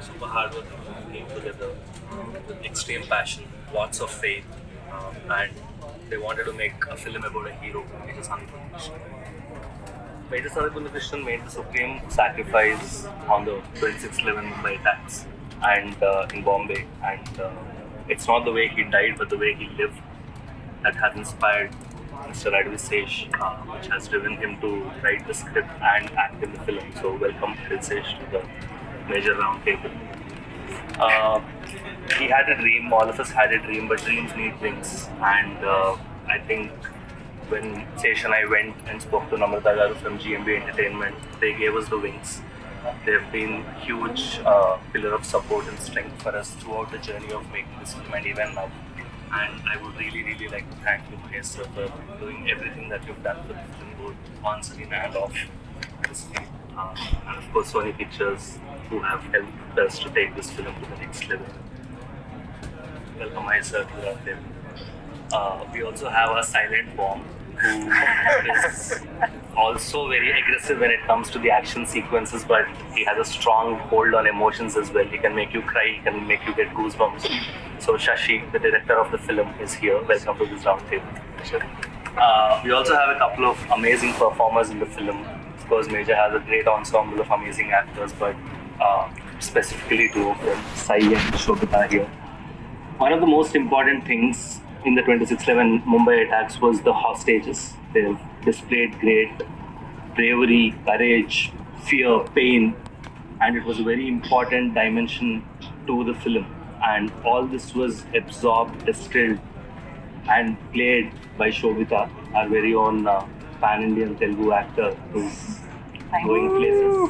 super hard work came together with extreme passion, lots of faith, and they wanted to make a film about a hero, Major Sandeep Krishna. Major Sandeep Krishna made the supreme sacrifice on the 26/11 Mumbai attacks and in Bombay, and it's not the way he died, but the way he lived that has inspired Mr. Advisesh, which has driven him to write the script and act in the film. So welcome Advisesh to the Major Round Table. He had a dream, all of us had a dream, but dreams need wings. And I think when Sesh and I went and spoke to Namrata Garu from GMB Entertainment, they gave us the wings. They have been huge pillar of support and strength for us throughout the journey of making this film and even now. And I would really like to thank you, Mahesh sir, for doing everything that you've done for the film, both on screen and off the screen. And of course, Sony Pictures, who have helped us to take this film to the next level. Welcome, Mahesh sir, to the film. We also have a silent bomb who is also very aggressive when it comes to the action sequences, but he has a strong hold on emotions as well. He can make you cry, he can make you get goosebumps. So Shashi, the director of the film, is here. Welcome to this round table. Sure. We also have a couple of amazing performers in the film. Of course, Major has a great ensemble of amazing actors, but specifically two of them, Sai and Shobita here. One of the most important things in the 26/11 Mumbai attacks was the hostages. They've displayed great bravery, courage, fear, pain, and it was a very important dimension to the film. And all this was absorbed, distilled, and played by Shobita, our very own pan-Indian Telugu actor who's going places.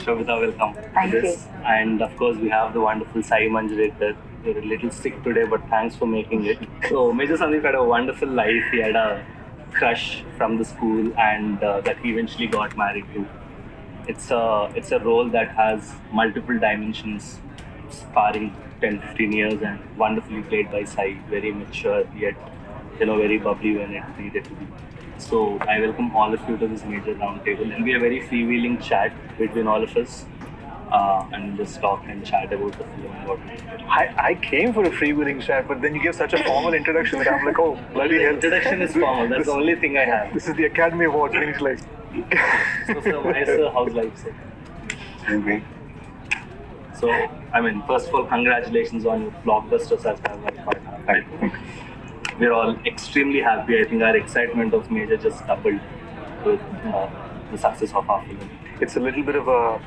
Shobita, welcome. Thank you. And of course, we have the wonderful Sai Manjrekar. You're a little sick today, but thanks for making it. So, Major Sandeep had a wonderful life. He had a crush from the school, and that he eventually got married to. It's a role that has multiple dimensions, sparring 10-15 years, and wonderfully played by Sai. Very mature, yet very bubbly when it needed to be. So I welcome all of you to this Major round table, and we have a very freewheeling chat between all of us. And just talk and chat about the film. I came for a freewheeling chat, but then you give such a formal introduction that I'm like, oh, bloody The hell. introduction is formal. That's the only thing I have. This is the Academy Award things like. So, sir, why sir, how's life, sir? Okay. So, I mean, first of all, congratulations on your blockbusters as partner. We're all extremely happy. I think our excitement of Major just doubled with the success of our film. It's a little bit of a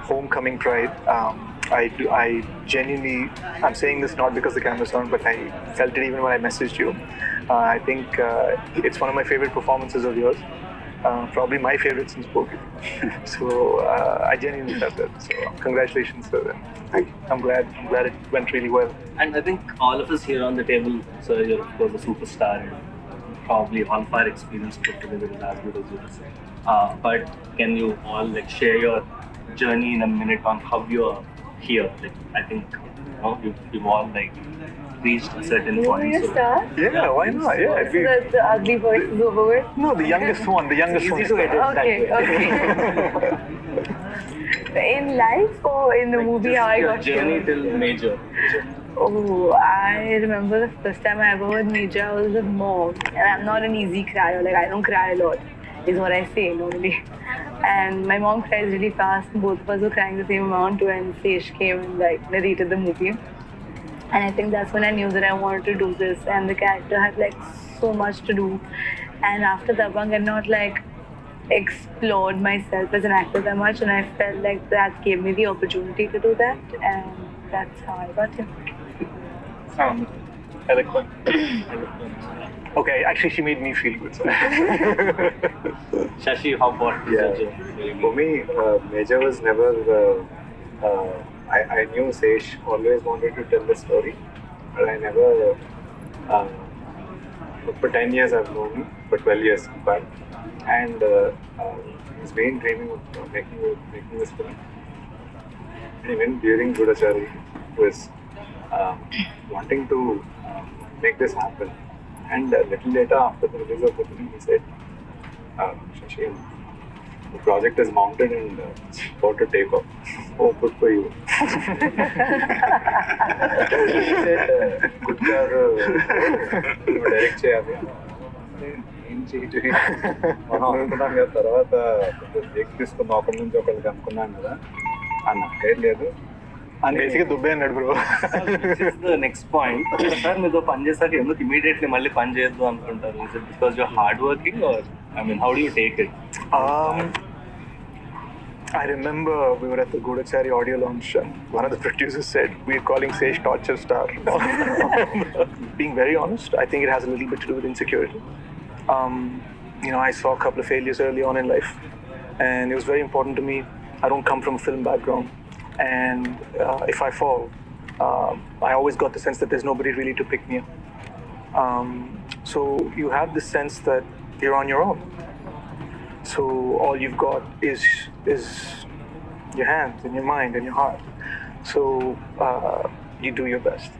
homecoming pride. I genuinely, I'm saying this not because the camera's on, but I felt it even when I messaged you. I think it's one of my favorite performances of yours. Probably my favorite since Poker. So I genuinely felt that. So congratulations, sir. I'm glad it went really well. And I think all of us here on the table, sir, you're of course a superstar, and probably all of our experience put together is as good as yours. But can you all share your journey in a minute on how you're here? I think you've all reached a certain You want point. me to start? Yeah, why not? Yeah. If The ugly voice is over with? no, the youngest one. The youngest one. Easy to edit that way. Okay. In life or in the movie, how I Your got journey here? till Major. Oh, I remember the first time I ever heard Major, I was with mom. And I'm not an easy crier, I don't cry a lot, is what I say normally. And my mom cries really fast, both of us were crying the same amount when Sesh came and narrated the movie. And I think that's when I knew that I wanted to do this, and the character had so much to do. And after Dabang, I not explored myself as an actor that much, and I felt like that gave me the opportunity to do that, and that's how I got here. Eloquent. Okay, actually, she made me feel good. So. Shashi, how about Yeah. your journey? For me, Major was never. I knew Sesh always wanted to tell the story, but I never. For 10 years I've known him, for 12 years back, and he's been dreaming of making this film. And even during Gudachari, he was wanting to make this happen. And a little later, after the release of the film, he said, Shashi, the project is mounted and it's about to take off. Oh, good for you. Good job. Direct చేయాలి ఏం చేయటం మనం అనుకున్నాం కదా, తర్వాత break తీసుకున్న ఒకరి నుంచి ఒకరికి అనుకున్నాం కదా, నాకేం లేదు అని బేసిక్గా దుబ్బే అన్నాడు బ్రో. నెక్స్ట్ పాయింట్ సార్, మీతో పని చేశాక ఎందుకు ఇమీడియట్లీ మళ్ళీ పని చేయొద్దు అనుకుంటారు? Is it because your hard working or I mean how do you take it? I remember we were at the Gudachari audio launch and one of the producers said, "We're calling Sage Torture Star." Being very honest, I think it has a little bit to do with insecurity. I saw a couple of failures early on in life and it was very important to me. I don't come from a film background and if I fall, I always got the sense that there's nobody really to pick me up. So you have this sense that you're on your own. So all you've got is your hands and your mind and your heart. So you do your best.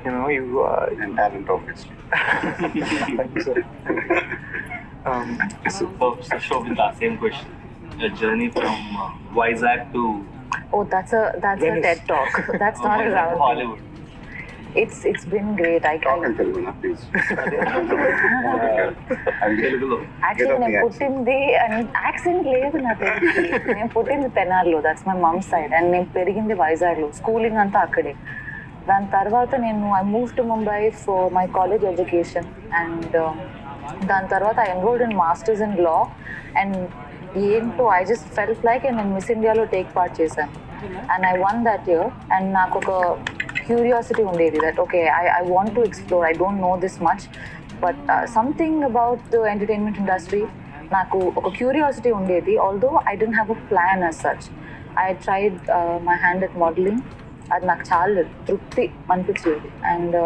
and talent obviously. Thank you, sir. So show with the same question. A journey from Vizag to Oh, that's a Venice. TED talk. That's not a round. Hollywood. It's been great. Talk in Telugu, na, please. Telugulo. Actually, నేను పుట్టింది accent లేదు నాకు. నేను పుట్టింది తెనాలిలో, that's my mom side, and నేను పెరిగింది వైజాగ్లో, స్కూలింగ్ అంతా అక్కడే. దాని తర్వాత I move to Mumbai for my college education and దాని తర్వాత I enrolled in masters in law and ఏంటో ఐ జస్ట్ ఫెల్ట్ లైక్ నేను మిస్ ఇండియాలో టేక్ పార్ట్ చేశాను and I won that year and నాకు ఒక క్యూరియాసిటీ ఉండేది that okay I want to explore, I don't know this much but something about the entertainment industry నాకు ఒక curiosity ఉండేది. Although I don't have a plan as such. I tried my hand at modelling, అది నాకు చాలా తృప్తి అనిపించేది and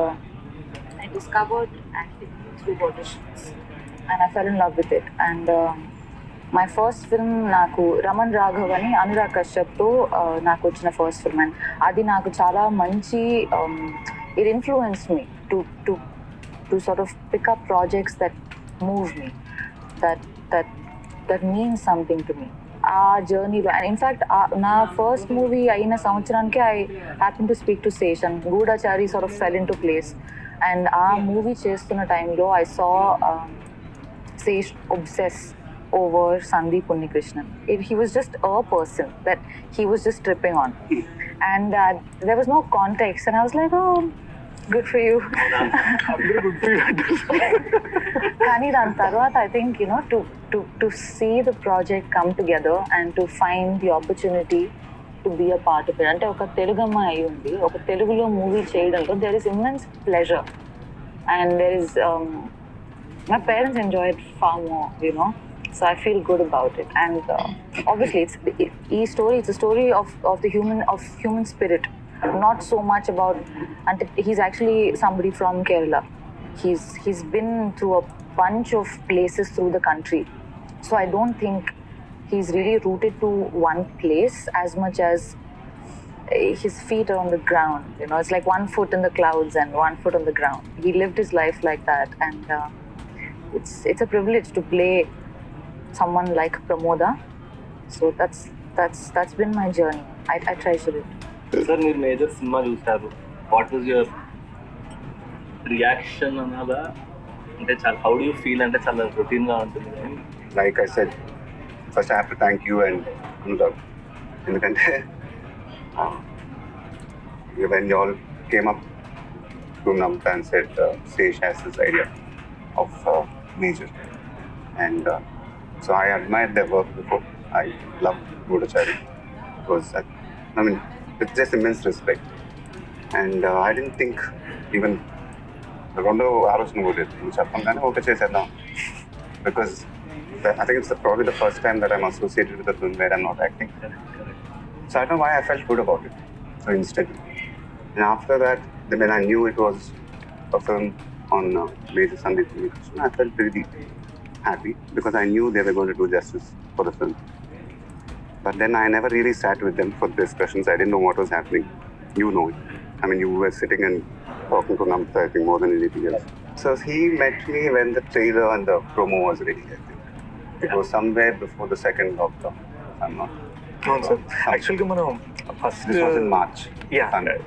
I discovered acting through auditions and I fell in love with it and my first film నాకు రమణ్ రాఘవ్ అని అనురాగ్ కశ్యప్తో నాకు వచ్చిన first film and అది నాకు చాలా మంచి it influence me to sort of pickup projects that move me that means something to me ఆ జర్నీలో. అండ్ ఇన్ఫ్యాక్ట్ నా ఫస్ట్ మూవీ అయిన సంవత్సరానికి I happen to speak to Sesh and Goodachari sort of fell into place and ఆ movie చేస్తున్న టైంలో I saw Sesh obsess over Sandeep Unnikrishnan. He was just a person that he was just tripping on and there was no context and I was like, oh, good for you. Kani dan tarvata I think to see the project come together and to find the opportunity to be a part of it. Ante oka Telugu amma ayi undi oka Telugulo movie cheyadamlo there is immense pleasure and there is my parents enjoy it far more, so I feel good about it and obviously it's a story of the human spirit, not so much about, and he's actually somebody from Kerala. He's been through a bunch of places through the country, so I don't think he's really rooted to one place as much as his feet are on the ground. It's like one foot in the clouds and one foot on the ground. He lived his life like that and it's a privilege to play someone like Pramoda, so that's been my journey. I treasure it. Sir, మీరు major cinema చూస్తారు, what was your reaction అనాలా అంటే చాలా how do you feel అంటే చాలా రొటీన్గా ఉంటుంది కానీ Like I said, first I have to thank you and Anurag, ఎందుకంటే when you all came up to Namta and said Sage has this idea of major and so I admired their work before. I love Gudachari. It was, with just immense respect. And I didn't think even రెండో ఆలోచన కూడా లేదు, నువ్వు చెప్పంగానే okay చేసేద్దాం because I think it's probably the first time that I'm associated with a film where I'm not acting. So I don't know why I felt good about it so instantly. And after that, when I knew it was a film on Major Sandeep Unnikrishnan, I felt really happy because I knew they were going to do justice for the film. But then I never really sat with them for discussions. I didn't know what was happening. You know it. I mean, you were sitting and talking to Namta, I think, more than anything else. So he met me when the trailer and the promo was ready, I think. It was somewhere before the second lockdown, if I'm not అవును sir యాక్చువల్గా మనం first This was in March. Yeah. Sunday.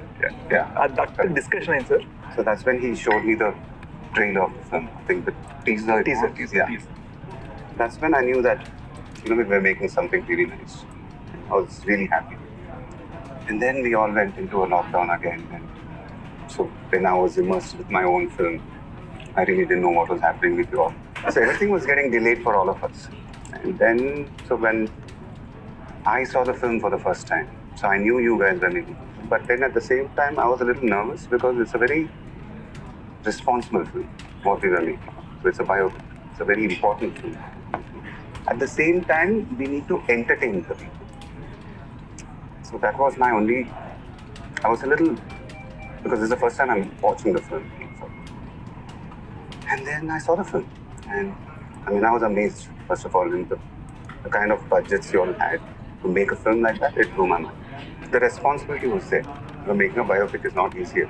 Yeah. That discussion అయింది sir. So that's when he showed me the trailer of the film. I think the teaser. Yeah. That's when I knew that we were making something really nice. I was really happy. And then we all went into a lockdown again. And so then I was immersed with my own film. I really didn't know what was happening with you all. So everything was getting delayed for all of us. And then, so when I saw the film for the first time, so I knew you guys were making. But then at the same time, I was a little nervous because it's a very responsible film, what we were making. So it's a biopic. It's a very important film. At the same time, we need to entertain the people. So that was my only. I was a little, because this is the first time I'm watching the film. And then I saw the film, and I mean, I was amazed. First of all, in the kind of budgets you all had to make a film like that, it blew my mind. The responsibility was there. Making a biopic is not easy.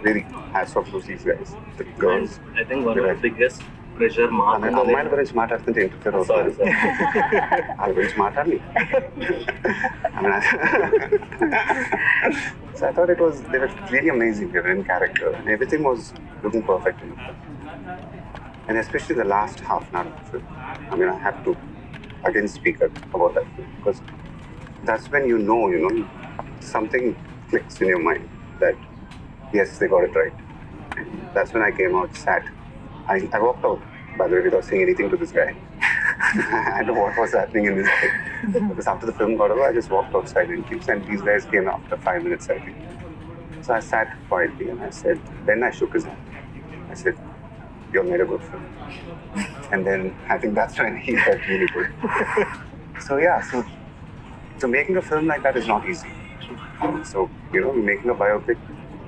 Really, hats off to these guys, the girls. And I think one of the biggest pressure mark. I mean, అమ్మాయిల గురించి మాట్లాడుతుంటే interfere అవుతుంది. వాళ్ళ గురించి మాట్లాడాలి. So I thought they were really amazing. They were in character, and everything was looking perfect in the film. And especially the last half an hour of the film. I mean, I have to again speak about that film because that's when you know, something clicks in your mind that yes, they got it right. And that's when I came out sad. I walked out, by the way, without saying anything to this guy. I don't know what was happening in this day. Because after the film got over, I just walked outside and these guys came after 5 minutes, I think. So I sat quietly and I said, then I shook his hand. I said, you made a good film. And then I think that's when he felt really good. So yeah, so making a film like that is not easy. So, making a biopic,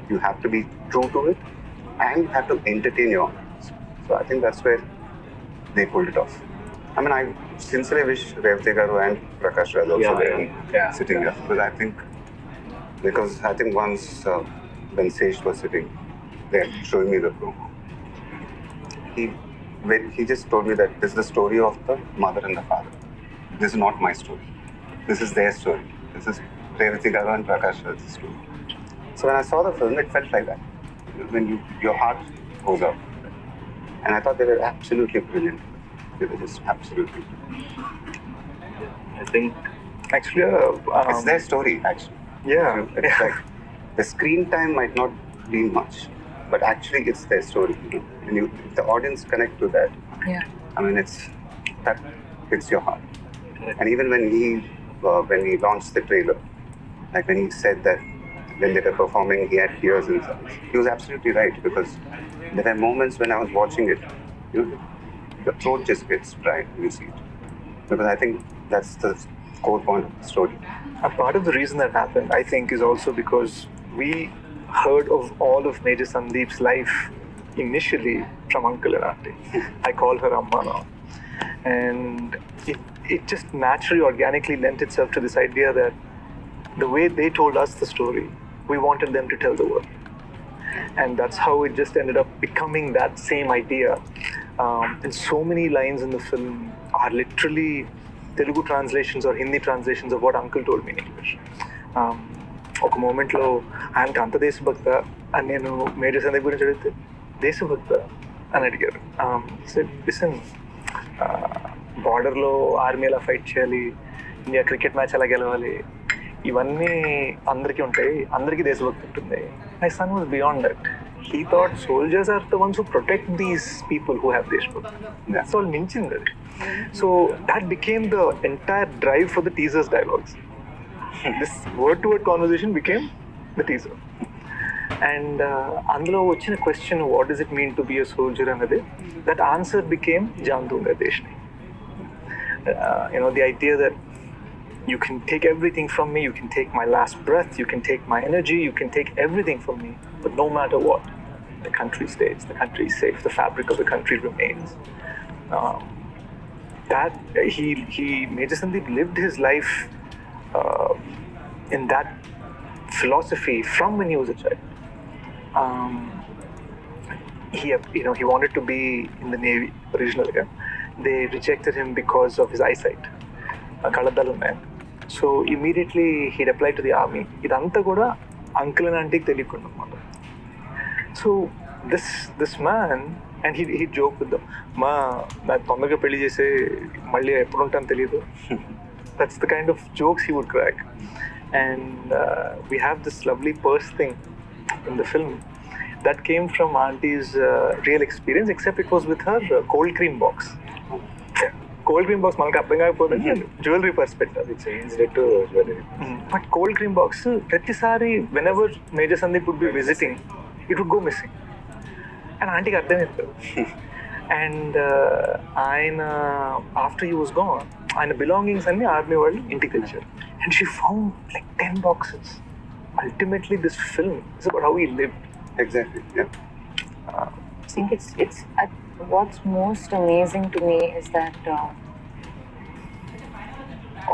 you have to be true to it and you have to entertain your audience. So I think that's where they pulled it off. I mean, I sincerely wish Revati Garu and Prakash was also there sitting there. Because I think once when Sesh was sitting there showing me the promo, he just told me that this is the story of the mother and the father. This is not my story. This is their story. This is Revati Garu and Prakash Raj's story. So when I saw the film, it felt like that. When your heart goes out. And I thought they were absolutely brilliant. They were just absolutely brilliant. I think Actually, It's their story, actually. yeah. It's like the screen time might not be much, but actually it's their story. And if the audience connect to that, Yeah. I mean, that hits your heart. And even when he launched the trailer, like when he said that when they were performing, he had tears in his eyes. He was absolutely right because there were moments when I was watching it, the throat just gets dry when you see it. Because I think that's the core point of the story. A part of the reason that happened, I think, is also because we heard of all of Major Sandeep's life initially from Uncle and Auntie. I call her Amma now. And it just naturally, organically lent itself to this idea that the way they told us the story, we wanted them to tell the world. And that's how it just ended up becoming that same idea. And so many lines in the film are literally Telugu translations or Hindi translations of what Uncle told me in English. ఒక మూమెంట్లో ఆయనకి అంత దేశభక్త అని నేను major Sandeep గురించి అడిగితే దేశభక్త అని అడిగారు. లిసన్, బార్డర్లో ఆర్మీ ఎలా ఫైట్ చేయాలి, ఇండియా క్రికెట్ మ్యాచ్ ఎలా గెలవాలి, ఇవన్నీ అందరికీ ఉంటాయి, అందరికీ దేశభక్తి ఉంటుంది. My son was beyond that. He thought soldiers are the ones who protect these people who have Deshbhakti. That's all minchindi adi. So that became the entire drive for the teaser's dialogues. This word-to-word conversation became the teaser. And అందులో వచ్చిన question, what does it mean to be a soldier anadi, that answer became Jaan Dunga Deshni. The idea that you can take everything from me, you can take my last breath, you can take my energy, you can take everything from me, but no matter what, the country stays, the country is safe, the fabric of the country remains. That Major Sandeep lived his life in that philosophy from when he was a child. He wanted to be in the Navy originally. They rejected him because of his eyesight. Kaladdalu man. So immediately he'd apply to the army. ఇదంతా కూడా uncle and ఆంటీకి తెలియకుండా అనమాట. So this man and he joke with them, నాకు తొందరగా పెళ్లి చేసే మళ్ళీ ఎప్పుడు ఉంటాను తెలియదు. That's the kind of jokes he would crack. And we have this lovely purse thing in the film that came from auntie's real experience, except it was with her cold cream box. Cold cream box మనకు అర్థం కాకపోతే jewellery purse పెట్టారు. But cold cream box ప్రతిసారి whenever major Sandeep would be visiting, it would go missing. And ఆంటీకి అర్థమైంది. And ఆయన after he was gone ఆయన belongings అన్ని ఆర్మీ వాళ్ళు ఇంటికి తెచ్చారు. And she found like 10 boxes. Ultimately this film is about how he lived. Exactly. Yeah. I think it's what's most amazing to me is that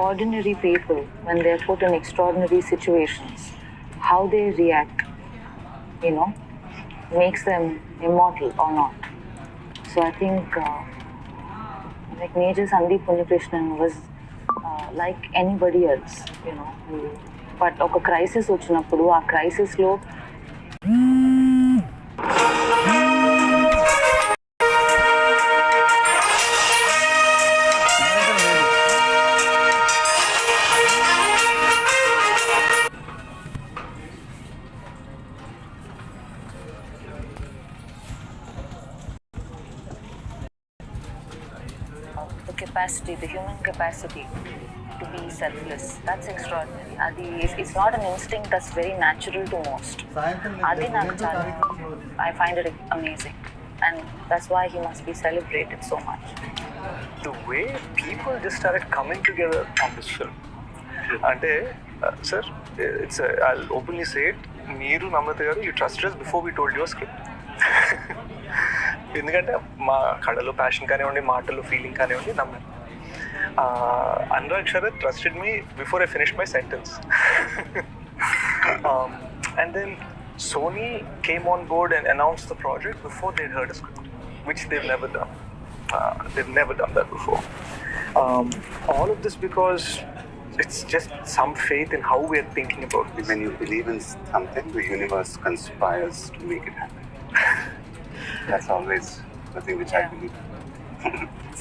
ordinary people, when they're put in extraordinary situations, how they react, makes them immortal or not. So I think like Major Sandeep Punyakrishnan was like anybody else, but oka crisis vachinappudu aa crisis lo the human capacity to be selfless, that's extraordinary. It's not an instinct that's very natural to most. I find it amazing, and that's why he must be celebrated so much. The way people just started coming together on this film. Ante sir, I'll openly say it, Meeru Namrata garu, you trusted us before we told your script. ఎందుకంటే మా కళలో passion కానివ్వండి, మాటలు feeling కానివ్వండి నమ్మాను. Anurag Sharath trusted me before I finished my sentence. And then Sony came on board and announced the project before they'd heard a script, which they've never done. They've never done that before. All of this because it's just some faith in how we're thinking about this. When you believe in something, the universe conspires to make it happen. That's always the thing which I believe.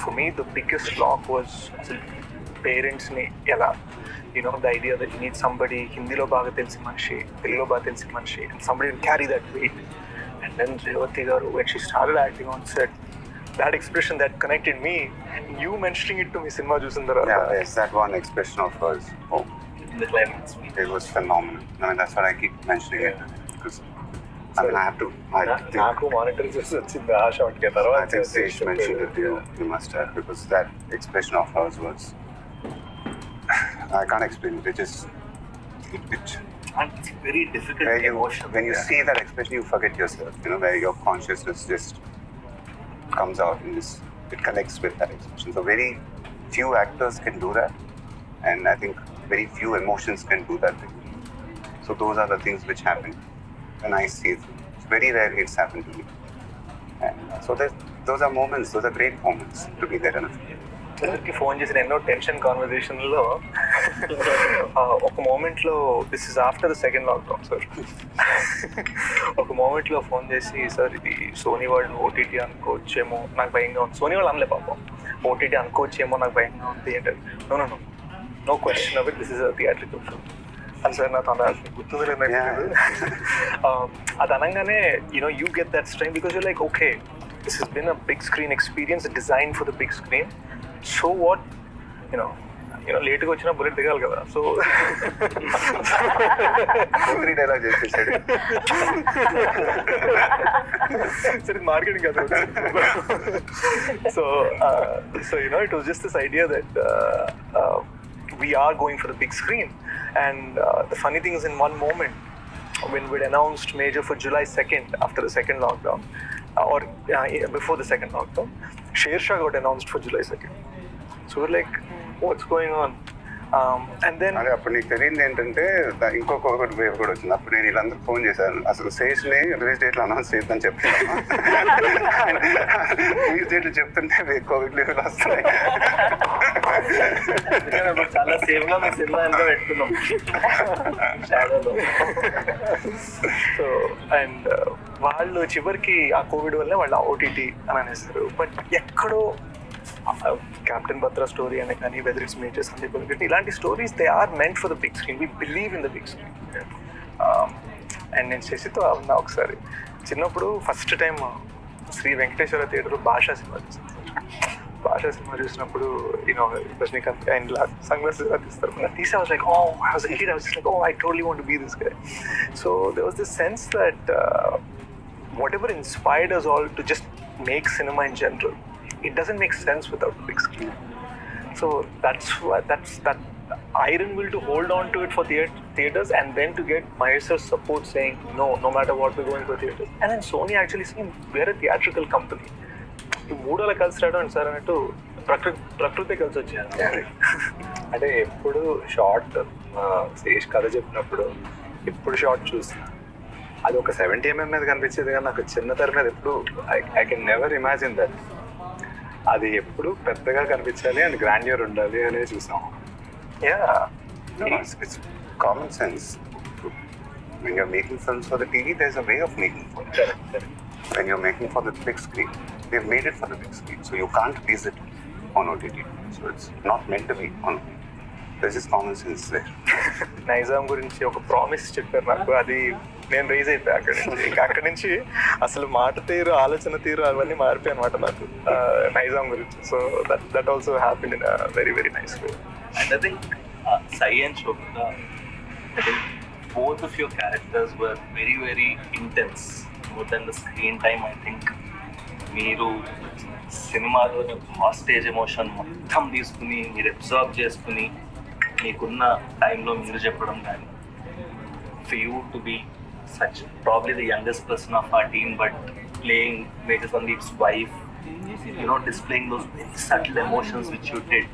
For me, the biggest block was parents ni ela, the idea that you need somebody Hindilo baga telsi manishi, Telugulo baga telsi manishi, and somebody will carry that weight. And then Revati garu, when she started acting on set, that expression that connected me, you mentioning it to me cinema chusindara. Yeah, yes, that one expression of hers, The climax. it was phenomenal. I mean, that's what I keep mentioning it, because I mean, I think నాకు monitor చేసి వచ్చింది ఆశ ఉంటే తర్వాత I think Sage mentioned it, you must have, because that expression of hers was, I can't explain it. It just, And it's very difficult emotion. when you see that expression, you forget yourself, where your consciousness just comes out and it connects with that expression. So very few actors can do that, and I think very few emotions can do that thing. So those are the things which happen when I see it. It's very rarely it's happened to me. And so those are moments, those are great moments to be there in a film. అందరికి phone చేసిన ఎన్నో tension కాన్వర్జేషన్లో ఒక మూమెంట్లో, this is after the second lockdown sir, ఒక మూమెంట్లో phone చేసి, sir ఇది Sony వాళ్ళు ఓటీటీ అనుకోవచ్చేమో నాకు భయంగా ఉంది. సోనీ వాళ్ళు అనలే పాపం, ఓటీటీ అనుకోవచ్చేమో నాకు భయంగా ఉంది అంటే, నో క్వశ్చన్ అవి, this is a theatrical film అని సార్. నాకు అలా గుర్తుంది లేదు. అది అనగానే you get that strength because you like, okay, this has been a big screen experience designed for the big screen. So what, లేట్గా వచ్చినా బుల్లెట్ దిగాలి కదా. సో 3 dialogues చేసేసాడు. సరే మార్కెటింగ్ కదా. So it was just this idea that we are going for the big screen. And the funny thing is, in one moment when we'd announced Major for July 2nd after the second lockdown, or before the second lockdown, Sher Shah got announced for July 2nd. So we're like, what's going on? And then అదే అప్పుడు నీకు తెలియదు ఏంటంటే ఇంకొకటి wave కూడా వచ్చింది. అప్పుడు నేను వీళ్ళందరూ ఫోన్ చేశాను, అసలు శేష్ని రిలీజ్ డేట్లు అనౌన్స్ చేద్దామని చెప్తున్నాను. రిలీజ్ డేట్లు చెప్తుంటే కోవిడ్ లీవ్లు వస్తున్నాయి. చాలా సేఫ్ గా మేము సినిమా ఎంత పెట్టుకున్నాం షాడోలో. సో అండ్ వాళ్ళు చివరికి ఆ కోవిడ్ వల్ల వాళ్ళు ఓటీటీ అని అనేస్తారు. బట్ ఎక్కడో క్యాప్టెన్ బత్రా స్టోరీ అనే కానీ, వెదర్ ఇట్స్ మేజర్ సందీప్ ఒకటి, ఇలాంటి stories they are meant for the big screen. We believe in the big screen. And నేను శశితో ఉన్నా ఒకసారి చిన్నప్పుడు first time Sri Venkateswara theatre Baasha సినిమా చూసాను. భాషా సినిమా చూసినప్పుడు రజనీకాంత్ అండ్ సన్ గ్లాసెస్ తీస్తారు. తీసి I was like, oh, I was a kid, I was just like, oh, I totally want to be this guy. So there was this sense that whatever inspired us all to just make cinema in general, it doesn't make sense without the big screen. So that's that iron will to hold on to it for theaters, and then to get Mahesh's support saying no matter what, we're going for theaters. And then Sony actually saying we're a theatrical company. ఈ మూడోలా కలిసి రావడం sir అన్నట్టు ప్రకృతి కలిసి వచ్చాను. అంటే ఎప్పుడు short Sesh కథ చెప్పినప్పుడు ఎప్పుడు షార్ట్ చూసినా అది ఒక 70mm మీద కనిపించేది, కానీ నాకు చిన్న తెర మీద ఎప్పుడు I can never imagine that. అది ఎప్పుడు పెద్దగా కనిపించాలి అండ్ గ్రాండ్యూర్ ఉండాలి అనేది చూసాం. It's common sense. When you're making films for the TV, there's a way of making films. When you're making for the big screen, they've made it for the big screen, so you can't release it on OTT. So it's not meant to be on. There's just common sense there. Nizam గురించి ఒక promise చెప్పారు నాకు, అది నేను rise అయిపోయా అక్కడి నుంచి. ఇంకా అక్కడి నుంచి అసలు మాట తీరు, ఆలోచన తీరు అవన్నీ మారిపోయాయి అనమాట నాకు నైజాం గురించి. So that also happened in very very nice way. And I think Sai and Shobita, I think both of your characters were very, very intense. More than the screen time, I think మీరు సినిమాలోని hostage emotion మొత్తం తీసుకుని మీరు observe చేసుకుని మీకున్న టైంలో మీరు చెప్పడం కానీ, for you to be such probably the youngest person of our team, but playing Major Sandeep's wife, displaying those very subtle emotions which you did,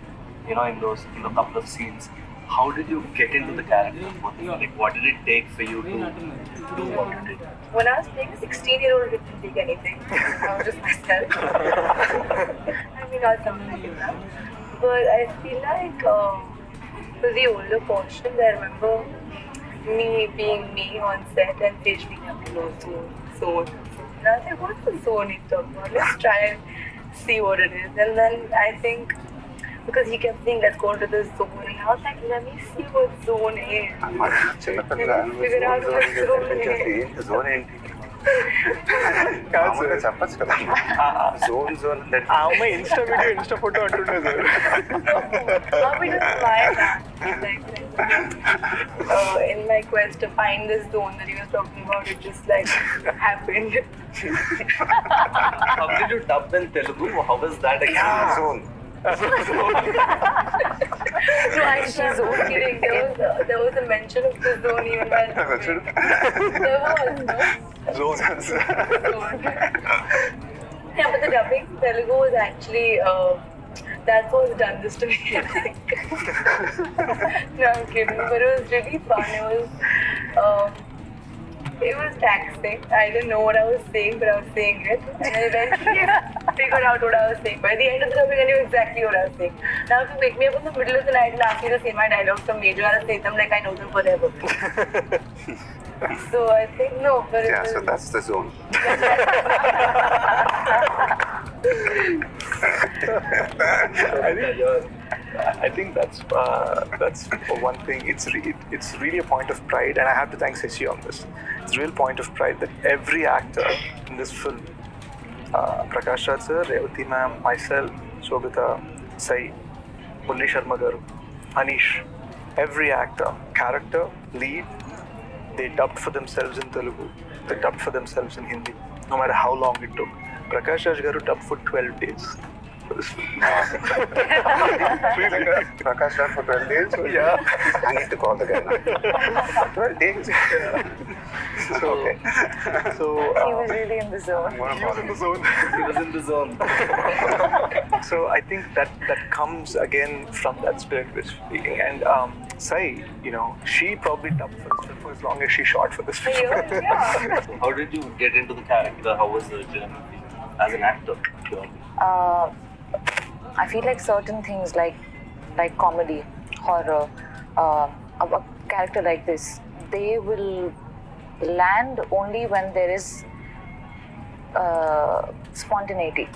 in those couple of scenes. How did you get into the character? Like, what did it take for you to do what you did? When I was playing a 16-year-old, I didn't take anything. I was just myself. I mean, not something like that. But I feel like for the older portions, I remember me being me on set and Sage being a close zone. And I was like, what's the zone he's talking about? Let's try and see what it is. And then I think, because he kept saying, let's go to this zone. And I was like, let me see what zone is. Figure out what zone is. చెప్పచ్చు కదా zone ఆ అమ్మాయి Insta photo అంటుండే sir. In my quest to find this zone that he was talking about, it just like happened. How did you dub in Telugu? How was that again? Zone No, actually, zone kidding. There was a mention of the zone even while there was, no? Zone Yeah, but the dubbing in Telugu was actually that's what done this to me, I think. No, I'm kidding, but it was really fun. It was taxing. I didn't know what I was saying, but I was saying it. And I eventually figured out what I was saying. By the end of the dubbing, I knew exactly what I was saying. Now, if you wake me up in the middle of the night and ask me to say my dialogues from Major, I'll say them like I know them forever. So I think no, but yeah, so that's the zone. I think that's one thing. It's really a point of pride, and I have to thank Shashi on this. It's a real point of pride that every actor in this film, Prakash Raj sir, Revati ma'am, myself, Shobita, Sai, Mulli Sharma garu, Anish, every actor, character, lead, they dubbed for themselves in Telugu. They dubbed for themselves in Hindi, no matter how long it took. Prakash Raj garu dubbed for 12 days. Prakash Raj for 12 days? Yeah. I need to call the guy now. 12 days? Okay. So He was really in the zone. he was in the zone. He was in the zone. So I think that comes again from that spirit we're speaking. And Sai, she probably dubbed for this film for as long as she shot for this film. Yeah. So how did you get into the character? How was the journey as an actor? I feel like certain things like comedy, horror, a character like this, they will land only when there is spontaneity.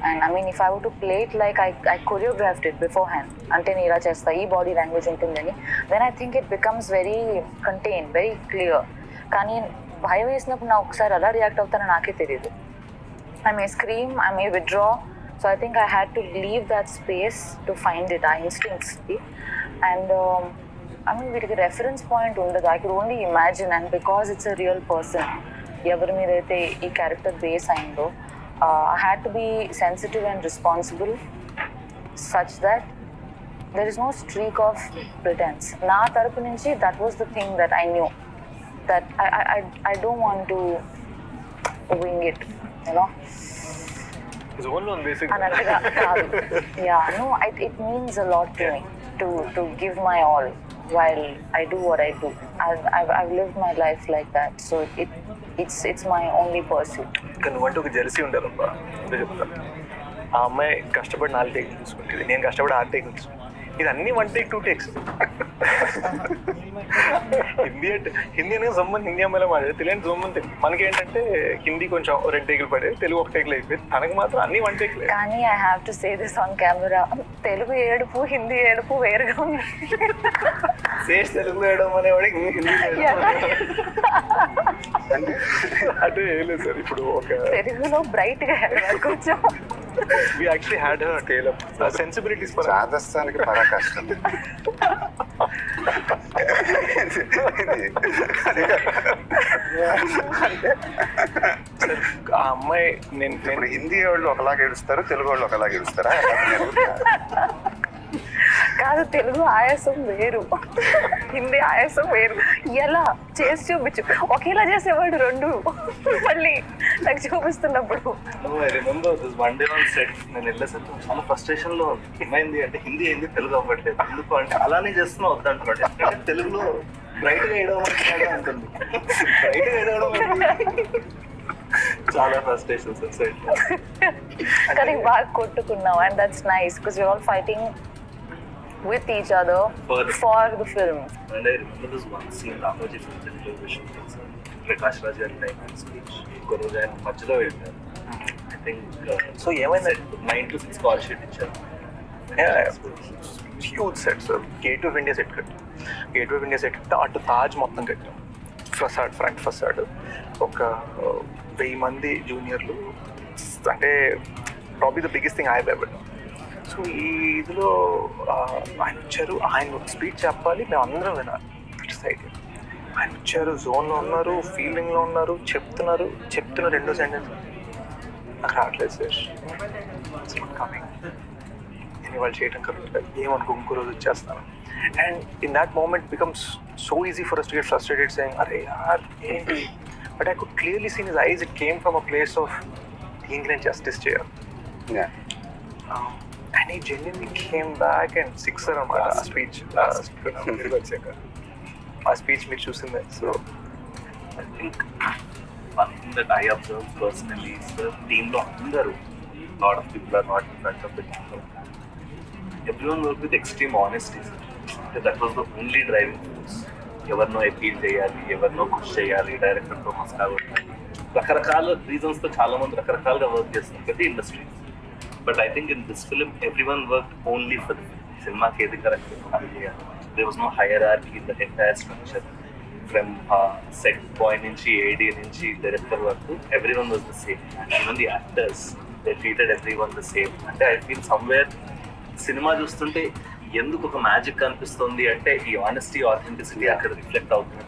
And I mean, if I were to play it like I choreographed it beforehand, ante నేను ఇలా చేస్తా ఈ body language ఉంటుందని, then I think it becomes very contained, very clear. కానీ భయం వేసినప్పుడు నా ఒకసారి అలా రియాక్ట్ అవుతానో నాకే తెలియదు. I may scream, I may withdraw. So I think I had to leave that space to find it, our instincts. And I mean, వీటికి reference point ఉండదు. I could only imagine, and because it's a real person, ఎవరి మీద అయితే ఈ character base అయిందో, I had to be sensitive and responsible such that there is no streak of pretense. నా తరపు నుంచి that was the thing that I knew, that I don't want to wing it, Zone on basically. అన్నట్టుగా కాదు. Yeah, no, it means a lot to me to give my all while I do what I do. I've lived my life like that, so it's my only pursuit. కానీ నువ్వంటే ఒక జెరసీ ఉండాలబ్బా. అదే చెప్తా. ఆ అమ్మాయి కష్టపడి 4 టేకులు తీసుకుంటుంది, నేను కష్టపడి 6 టేకులు తీసుకుంటాను. ఇది అన్ని 1 టేక్ 2 టేక్స్. హిందీ అనేది జమ్మని హిందీ అమ్మాయిలో మాట్లాడే, తెలియని జమ్మని తెలుగు. మనకేంటంటే హిందీ కొంచెం 2 టేకులు పడే, తెలుగు 1 టేకులు అయిపోయింది. తనకు మాత్రం అన్ని 1 టేకులే. కానీ I have to say this on camera, Telugu ఏడుపు హిందీ ఏడుపు వేరుగా ఉంది. శేష్ తెలుగులో వేయడం అనేవాడు హిందీ అంటే ఏం లేదు సార్, ఇప్పుడు ఒక తెలుగులో బ్రైట్ గా కొంచెం we actually had her scale up sensibilities for రాజస్థాన్కి పరా కష్టం. ఆ అమ్మాయి ఇప్పుడు హిందీ వాళ్ళు ఒకలాగా ఏడుస్తారు, తెలుగు వాళ్ళు ఒకలాగా ఏడుస్తారా? కాదు, తెలుగు ఆయాసం వేరు, హిందీ ఆయాసం వేరు. ఎలా చేసి చూపించు, ఒకేలా చేసేవాడు రెండు, మళ్ళీ నాకు చూపిస్తున్నప్పుడు. I remember this one day on set, నేను వెళ్ళేసరికి చాలా ఫ్రస్ట్రేషన్ లో ఏమైంది అంటే హిందీ ఏంది తెలుగు అవ్వట్లేదు, ఎందుకు అంటే అలానే చేస్తున్నా వద్దంటున్నాడు. ఎందుకంటే తెలుగులో బ్రైట్ గా వేయడం అంటుంది, బ్రైట్ గా వేయడం చాలా ఫ్రస్ట్రేషన్ సార్ సెట్. కానీ బాగా కొట్టుకున్నాం, and that's nice because we are all fighting with each other for the film. And I remember this one scene, Ramoji from television, Prakash Raj and time speech, Guruji and మధ్యలో వెళ్ళారు. I think so ఏమైంది 9 to 6 call sheet ఇచ్చారు. Huge set sir. Gate of India set కట్టాం, gate of India set కట్టాం, అటు తాజ్ మొత్తం కట్టాం, facade front facade, ఒక 1000 మంది జూనియర్లు, అంటే probably the biggest thing I have ever. So ఈ ఇదిలో ఆయన వచ్చారు, ఆయన స్పీచ్ చెప్పాలి, మేము అందరం వినాలి. ఇటు సైడ్ ఆయన వచ్చారు, జోన్లో ఉన్నారు, ఫీలింగ్లో ఉన్నారు, చెప్తున్న రెండో సెంటెన్స్ నాకు రావట్లేదు సార్, ఇట్స్ నాట్ కమింగ్. నేను వాళ్ళు చేయడం కరెక్ట్, ఏమనుకో ఇంకో రోజు వచ్చేస్తాను. And in that moment becomes so easy for us to get frustrated saying అరే యార్ ఏంటి. But I could clearly seen his eyes, it came from a place of దీనికి నేను జస్టిస్ చేయాలి. And he genuinely came back and sixer అన్నమాట ఆ speech. తిరిగి వచ్చాక ఆ స్పీచ్ మీరు చూసిందే. So I think one thing that I observed personally is the team lo andaru, lot of people are not in front of the camera. Everyone worked with extreme honesty. That was the only driving force. ఎవరినో appeal చేయాలి, ఎవరినో కృషి చేయాలి, డైరెక్టర్తో మసాలా రకరకాల రీజన్స్తో చాలా మంది రకరకాలుగా work చేస్తున్నారు ప్రతి industry. But I think in this film, everyone worked only for the film. Cinema ke edi correct hai. There was no hierarchy in the entire structure. From set boy nunchi AD nunchi director work, everyone was the same. Even the actors, they treated everyone the same. And I feel somewhere cinema చూస్తుంటే ఎందుకు ఒక magic కనిపిస్తుంది అంటే ఈ honesty, authenticity అక్కడ reflect అవుతుంది.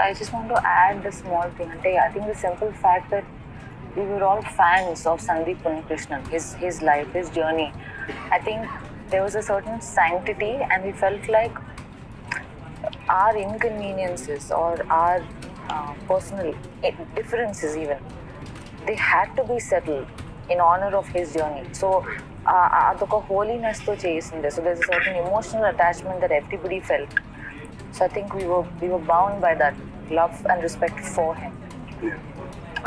I just want to add a small thing. I think the simple fact that we were all fans of Sandeep Krishnan, his life, his journey. I think there was a certain sanctity, and we felt like our inconveniences or our personal differences even, they had to be settled in honor of his journey. So అదొక హోలీనెస్తో చేసిండే. So there's a certain emotional attachment that everybody felt. So I think we were bound by that love and respect for him.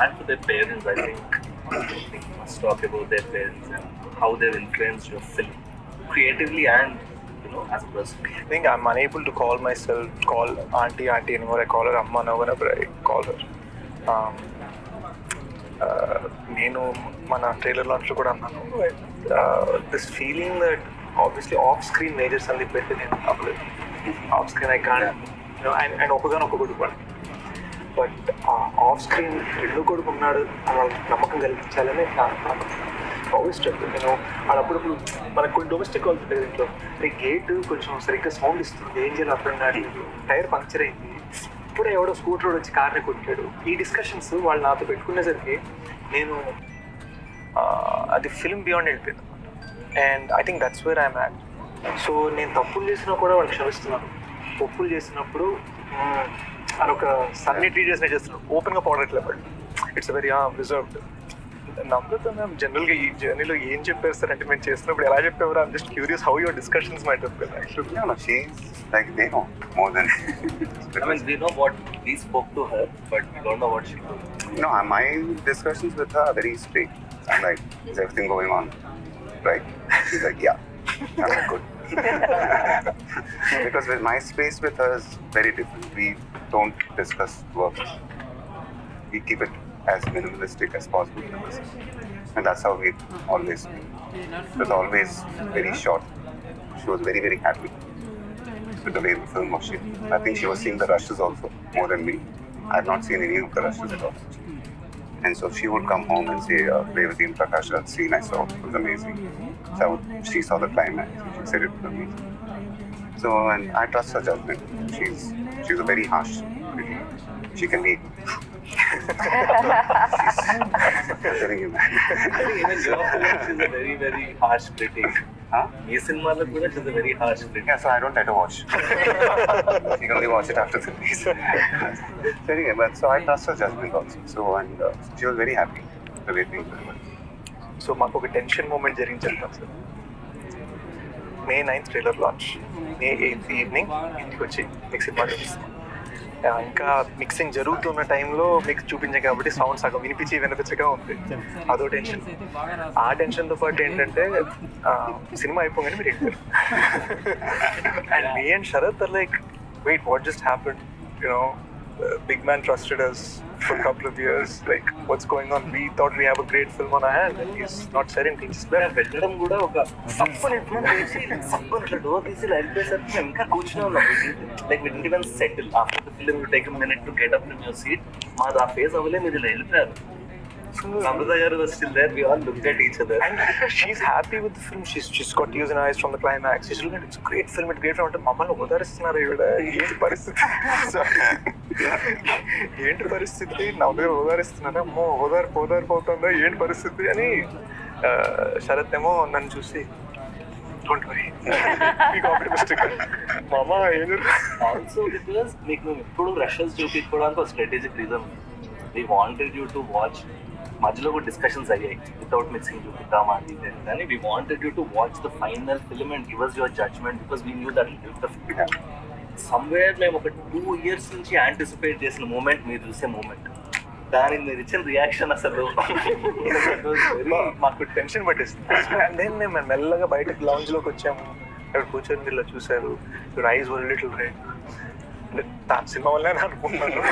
And for their parents, I think we must talk about their parents and how they've influenced your film creatively and, you know, as a person. I think I'm unable to call auntie anymore. I call her Amma now whenever I call her. నేను మన trailer లాంచ్లో కూడా అన్నాను, this feeling that obviously off screen majors అని పెట్టి నేను అవ్వలేదు. Off screen I can't, and ఒక్కగానొక్క కొడుకు, బట్ ఆఫ్ స్క్రీన్ రెండో కొడుకు ఉన్నాడు అలా నమ్మకం కలిగించాలని ఆల్వేస్ చెప్పు. నేను అప్పుడప్పుడు మనకు కొన్ని డొమెస్టిక్ కాల్స్ ఉంటుంది ఇంట్లో, గేట్ కొంచెం సరిగ్గా సౌండ్ ఇస్తుంది, ఏం చేయాలి అర్థం కాదు, టైర్ పంక్చర్ అయింది, ఇప్పుడే ఎవడో స్కూటర్ వచ్చి కార్ని కొట్టాడు. ఈ డిస్కషన్స్ వాళ్ళు నాతో పెట్టుకునేసరికి నేను అది ఫిల్మ్ బియాండ్ వెళ్ళిపోయింది. And I think that's where I'm at. So నేను తప్పులు చేసినా కూడా వాళ్ళు క్షమిస్తున్నాను. తప్పులు చేసినప్పుడు అదొక సన్ని ట్రీట్ చేస్తున్నాను, ఓపెన్గా పడట్లేదు. But it's very reserved. Namrata ma'am జనరల్గా ఈ జర్నీలో ఏం చెప్పారు సార్ అంటే, మేము చేసినప్పుడు ఎలా చెప్పేవారు? I'm just curious how your discussions might have been actually. No, she's like, they know more than I mean, we know what we spoke to her, but we don't know what she told. No, my discussions with her are very straight. I'm like, is everything going on right? She's like, yeah. I'm like, good. Because with my space with her is very different. We don't discuss work. We keep it as minimalistic as possible. And that's how we always been. It was always very short. She was very, very happy with the way the film was shot. I think she was seeing the rushes also more than me. I have not seen any of the rushes at all. And so she would come home and say, Revati and Prakash, that scene I saw, it was amazing. So she saw the climax, she said it was amazing. So, and I trust her judgment. She's a very harsh critic. She can be. I'm telling you, man. I think even your film, she's a very, very harsh critic. Huh? Ee cinema lo kuda she's a very harsh critic. Yeah, so I don't let her watch. She can only watch it after the release. So anyway, but so I trust her judgment also. So and she was very happy the way things were. So మాకు ఒక tension moment జరిగింది చెప్తాను sir. May 9th trailer launch, May 8th evening ఇంటికి వచ్చి మీకు cinema చూపిస్తాం. ఇంకా mixing జరుగుతున్న టైంలో మీకు చూపించాం కాబట్టి సౌండ్ సగం వినిపించగా ఉంది. అదో టెన్షన్. ఆ టెన్షన్తో పాటు ఏంటంటే సినిమా అయిపోగానే మీరు ఇంటారు. And me and Sharath are like, wait, what just happened? You know, big man trusted us for a couple of years. Like, what's going on? We thought we have a great film on our hand, and he's not said anything. పెట్టడం కూడా ఒక సప్పని ఇట్లా door తీసి వెళ్ళిపోయేసరికి మేము ఇంకా కూర్చునే ఉన్నాం. Like we didn't even settle after the film. You take a minute to get up from your seat. మాది ఆ ఫేజ్ అవ్వలే, మీరు ఇలా వెళ్ళిపోయారు. Namrata garu was still there. We all looked at each other. And she's happy with the film. She's got tears in her eyes from the climax. She's looking at it. It's a great film. It's a great film. అంటే మమ్మల్ని ఓదారిస్తున్నారు ఈవిడ. ఏంటి పరిస్థితి? ఏంటి పరిస్థితి? నవ్వే ఓదారిస్తున్నారా? అమ్మో ఓదారిపోతుందా? ఏంటి పరిస్థితి అని శరత్ ఏమో నన్ను చూసి, డోంట్ వరీ, మీకు ఆప్టిమిస్టిక్. మామ ఏం ఆల్సో బికాస్ మీకు మేము ఎప్పుడు రషెస్ చూపించుకోవడానికి ఒక strategic reason. We wanted you to watch. మధ్యలో కూడా డిస్కషన్స్ అయ్యాయి, వితౌట్ మిక్సింగ్ చూపిద్దామా అది కానీ we wanted you to watch the final film and give us your judgment because we knew that the film. Somewhere మేము ఒక 2 years నుంచి anticipate చేసిన moment మీరు చూసే మూమెంట్. దానికి మీరు ఇచ్చిన రియాక్షన్ అసలు మాకు టెన్షన్ పట్టేస్తుంది. అండ్ దెన్ మేము మెల్లగా బయటకు లాంజ్లోకి వచ్చాము. అక్కడ కూర్చొని ఇలా చూశారు. Your eyes were little red. దాని సినిమా వల్లే అనుకుంటున్నాను.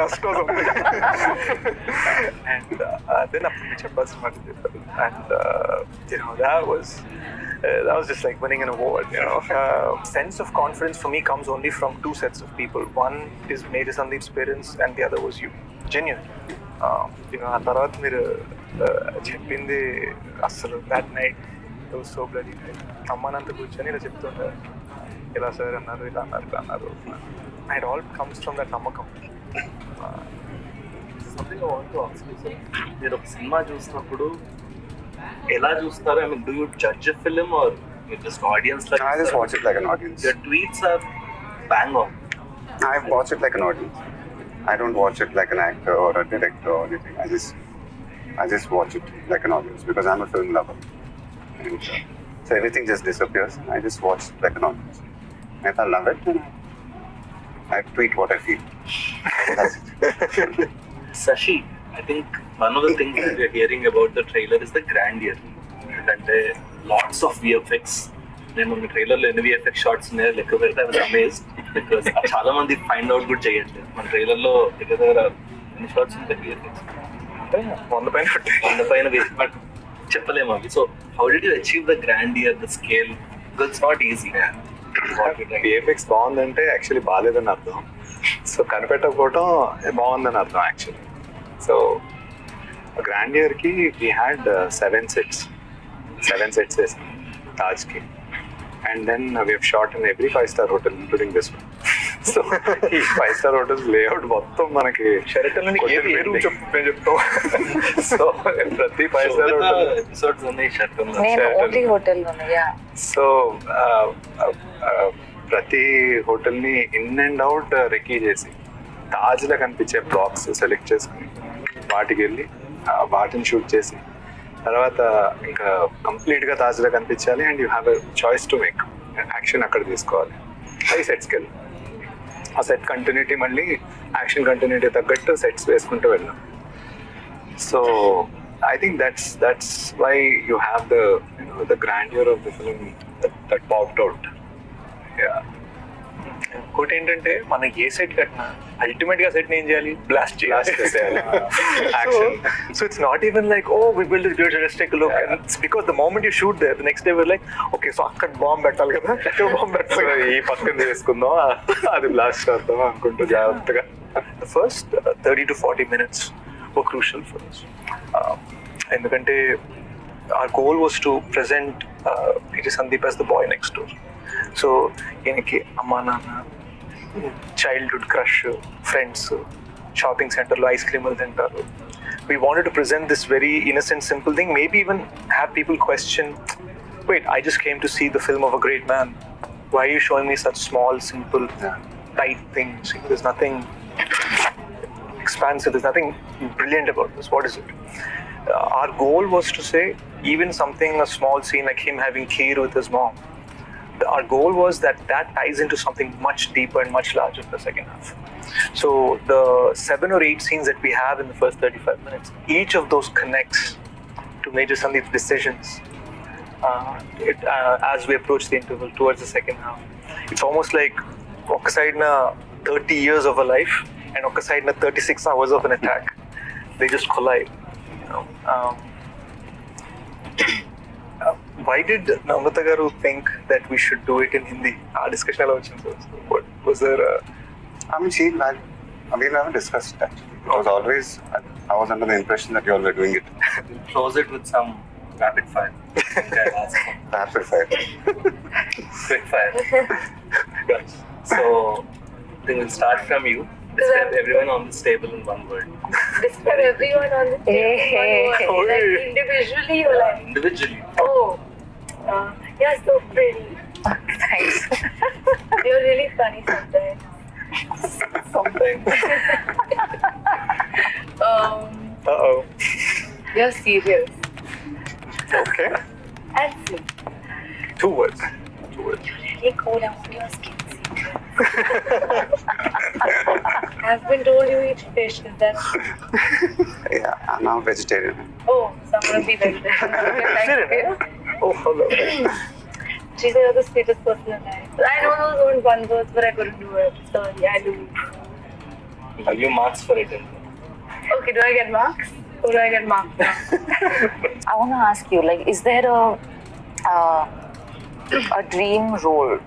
డస్ట్ కోసం. అండ్ దెన్ అప్పుడు మీరు చెప్పాల్సిన మాట చెప్పారు. And that was just like winning an award, you know. Sense of confidence for me comes only from two sets of people. One is Major Sandeep's parents and the other was you. Genuine. You know, ఆ తర్వాత మీరు చెప్పింది అసలు that night it was so bloody great. అమ్మానంత కూర్చొని ఇలా చెప్తుంటారు, ఇలా sir అన్నారు, ఇలా అన్నారు. It all comes from that నమ్మకం. Something I want to ask you sir, మీరు ఒక సినిమా చూసినప్పుడు ఎలా చూస్తారు? I mean, do you judge a film or you just audience? Like I just watch it like an audience. Your tweets are bang on. I watch it like an audience. I don't watch it like an actor or a director or anything. I just watch it like an audience because I'm a film lover. And so everything just disappears. I just watch it like an audience. And if I love it, then I tweet what I feel. That's it. Sashi, I think one of the things that we're hearing about the trailer is the grandeur. And lots of VFX. నేను మన ట్రైలర్లో ఎన్ని VFX shorts ఉన్నాయో లెక్క పెడితే I was amazed because చాలా మంది find out కూడా చేయట్లేదు మన ట్రైలర్లో దగ్గర దగ్గర ఎన్ని షార్ట్స్ ఉంటాయి విఎఫ్ఎక్స్ 100 పైన బట్ చెప్పలేము అవి so how did you achieve the grandeur the scale it's not easy VFX బాగుందంటే యాక్చువల్లీ బాగాలేదని అర్థం. సో కనిపెట్టకపోవడం బాగుందని అర్థం యాక్చువల్లీ. సో గ్రాండియర్కి వీ హ్యాడ్ 7 sets వేసాం తాజ్కి. And then we have shot in every 5-star hotel, including this one. So, ఈ 5-star hotels layout మొత్తం మనకి షెరటన్ ఏది ఏ రూమ్ చెప్తాం. సో ప్రతి 5-star hotel ఎపిసోడ్స్ ఉన్నాయి షర్ట్ నేను ఓన్లీ హోటల్లోనే యా. సో ప్రతి హోటల్ని ఇన్ అండ్ అవుట్ రెకీ చేసి తాజ్లో కనిపించే బ్లాక్స్ సెలెక్ట్ చేసుకుని వాటికి వెళ్ళి వాటిని షూట్ చేసి తర్వాత ఇంకా కంప్లీట్గా తాజ్లో కనిపించాలి. And you have a choice to make action అక్కడ తీసుకోవాలి. అవి సెట్స్కి వెళ్ళి ఆ సెట్ కంటిన్యూటీ మళ్ళీ యాక్షన్ కంటిన్యూటీ తగ్గట్టు సెట్స్ వేసుకుంటూ వెళ్ళాం. So I think that's why you have the grandeur of the film that popped out. Yeah. ఇంకోటి ఏంటంటే మనం ఏ సెట్ కట్టినా అల్టిమేట్ గా సెట్ ఏం చేయాలి, బ్లాస్ట్ చేయాలి. So it's not even like oh we build this just take look and it's because the moment you shoot there the next day we're like okay so అక్కడ bomb పెట్టాలి కదా, అక్కడ bomb పెట్టాలి, ఈ పక్కన చేసుకుందాం అది బ్లాస్ట్ చేద్దాం అనుకుంటూ జాగ్రత్తగా. The first 30 to 40 minutes were crucial for us. ఎందుకంటే our goal was to present Peter Sandeep as the boy next door. So ఈయనకి అమ్మా నాన్న, చైల్డ్హుడ్ క్రష్, ఫ్రెండ్స్, షాపింగ్ సెంటర్లో ఐస్ క్రీములు తింటారు. We wanted to present this very innocent, simple thing, maybe even have people question, wait, I just came to see the film of a great man. Why are you showing me such small, simple, tight things? There's nothing expansive, there's nothing brilliant about this. What is it? Our goal was to say, even something, a small scene like him having kheer with his mom, our goal was that ties into something much deeper and much larger in the second half. So the 7 or 8 scenes that we have in the first 35 minutes, each of those connects to Major Sandeep's decisions as we approach the interval towards the second half. It's almost like oka side na 30 years of a life and oka side na 36 hours of an attack. They just collide. Why did Namrata garu think that we should do it in Hindi? Our discussion alo vachindi. What was there? I mean, we never discussed it actually. It was always, I was under the impression that you all were doing it. Close it with some rapid fire. Rapid fire. Quick fire. So, then we'll start from you. Describe everyone on this table in one word. Describe everyone on the table. Like individually or like? Individually. Oh, you're so pretty. Thanks. You're really funny sometimes. Something. Uh-oh. You're serious. Okay. And sweet. 2 words. You're really cool. I want your skin. I've been told you eat fish. Is that? Yeah, I'm now vegetarian. Oh, so I'm gonna be vegetarian. Oh, hello. She said you're the sweetest person alive. I know those weren't 1 words, but I couldn't do it. Sorry, I do. I'll give you marks for it. Okay, do I get marks? Or do I get marks now? I want to ask you, like, is there a dream role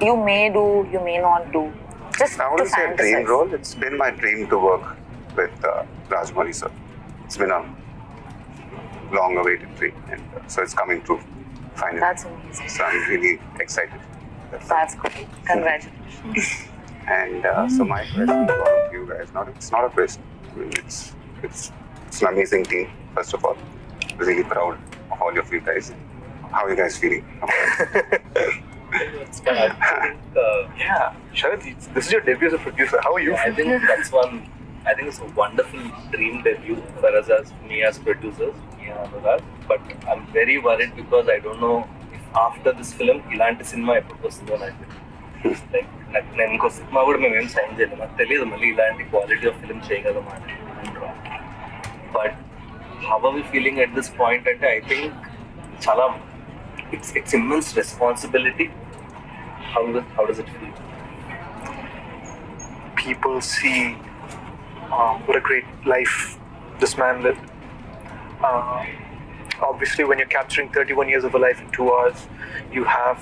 you may do, you may not do? Just I to wouldn't say a dream fantasize. role. It's been my dream to work with Rajmouli sir. It's been a long-awaited dream, and so it's coming true finally. That's amazing. So I'm really excited. That's great. Congratulations. And so my question to all of you guys, it's not a question. I mean, it's an amazing team. First of all, really proud of all of you guys. How are you guys feeling about it? It's fun. I think, Yeah, Sharad, this is your debut as a producer. How are you? I think that's one. I think it's a wonderful dream debut for us as me as producers, me and Anurag. But I'm very worried because I don't know if after this film, ఇలాంటి cinema ఎప్పుడు వస్తుందో నాకు like నేను ఇంకో cinema కూడా మేము ఏం sign చేయలేదు, నాకు తెలియదు మళ్ళీ ఇలాంటి క్వాలిటీ ఆఫ్ ఫిల్మ్ చేయగలమా అని. But how are we feeling at this point అంటే ఐ థింక్ చాలా it's immense responsibility. How does it feel? People see what a great life this man lived. Obviously, when you're capturing 31 years of a life in 2 hours, you have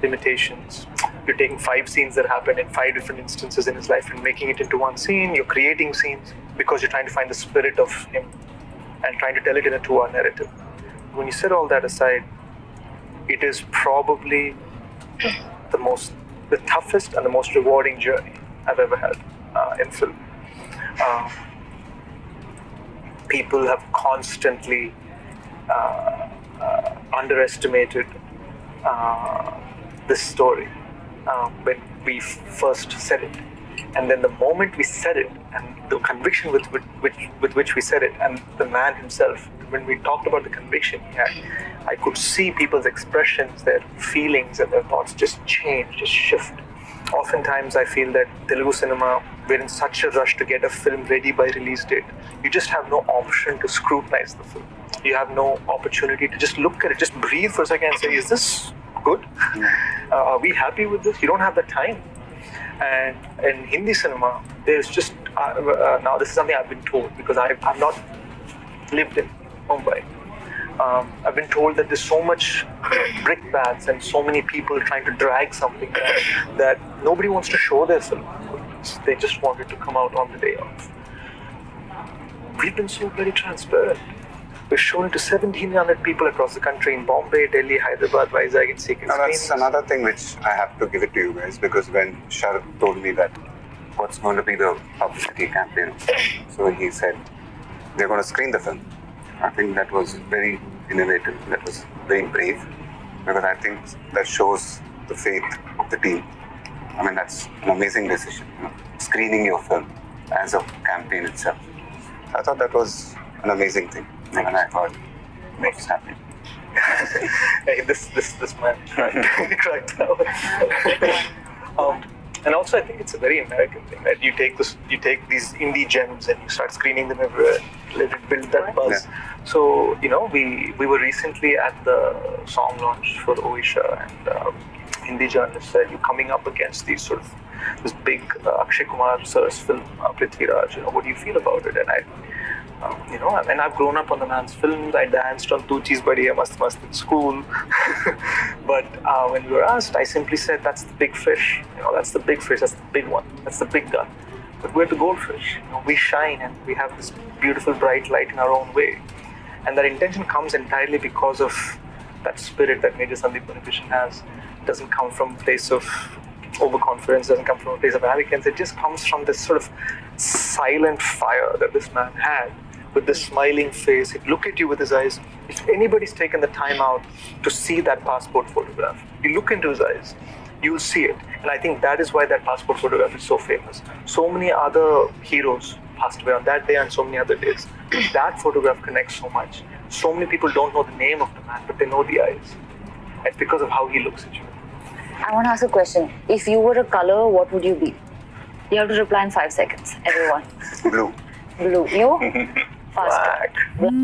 limitations. You're taking 5 scenes that happened in 5 different instances in his life and making it into one scene. You're creating scenes because you're trying to find the spirit of him and trying to tell it in a 2-hour narrative. When you set all that aside, it is probably the toughest and the most rewarding journey I've ever had in film. People have constantly underestimated this story when we first said it. And then the moment we said it, and the conviction with which we said it, and the man himself, when we talked about the conviction he had, I could see people's expressions, their feelings and their thoughts just change, just shift. Oftentimes I feel that Telugu cinema, we're in such a rush to get a film ready by release date. You just have no option to scrutinize the film. You have no opportunity to just look at it, just breathe for a second and say, is this good? Are we happy with this? You don't have the time. And in Hindi cinema, there's just, now this is something I've been told because I've not lived in Mumbai. I've been told that there's so much brickbats and so many people trying to drag something that nobody wants to show their film. They just want it to come out on the day of. We've been so very transparent. We've shown it to 1,700 people across the country in Bombay, Delhi, Hyderabad, Vizag, and secret Now, that's another thing which I have to give it to you guys, because when Sharad told me that what's going to be the publicity campaign, so he said they're going to screen the film. I think that was very innovative. That was very brave, because I think that shows the faith of the team. I mean, that's an amazing decision, screening your film as a campaign itself. I thought that was an amazing thing, and I thought what's happening. Hey, this man cracked out. And also, I think it's a very American thing, right? You take these indie gems and you start screening them everywhere, let it build that buzz. Yeah. So, we were recently at the song launch for Oisha, and Hindi journalists said, you're coming up against these sort of this big Akshay Kumar sir's film, Prithviraj. What do you feel about it? And and I've grown up on the man's films. I danced on Tu Cheez Badiya Mast Mast in school. But when we were asked, I simply said, that's the big fish. That's the big fish. That's the big one. That's the big gun. But we're the goldfish. We shine and we have this beautiful bright light in our own way. And that intention comes entirely because of that spirit that Major Sandeep Bonification has. It doesn't come from a place of overconfidence, doesn't come from a place of arrogance. It just comes from this sort of silent fire that this man had, with this smiling face. He'd look at you with his eyes. If anybody's taken the time out to see that passport photograph, you look into his eyes, you'll see it. And I think that is why that passport photograph is so famous. So many other heroes passed away on that day and so many other days. That photograph connects so much. So many people don't know the name of the man, but they know the eyes. It's because of how he looks at you. I want to ask a question. If you were a color, what would you be? You have to reply in 5 seconds, everyone. Blue. Blue. You? Faster. Black.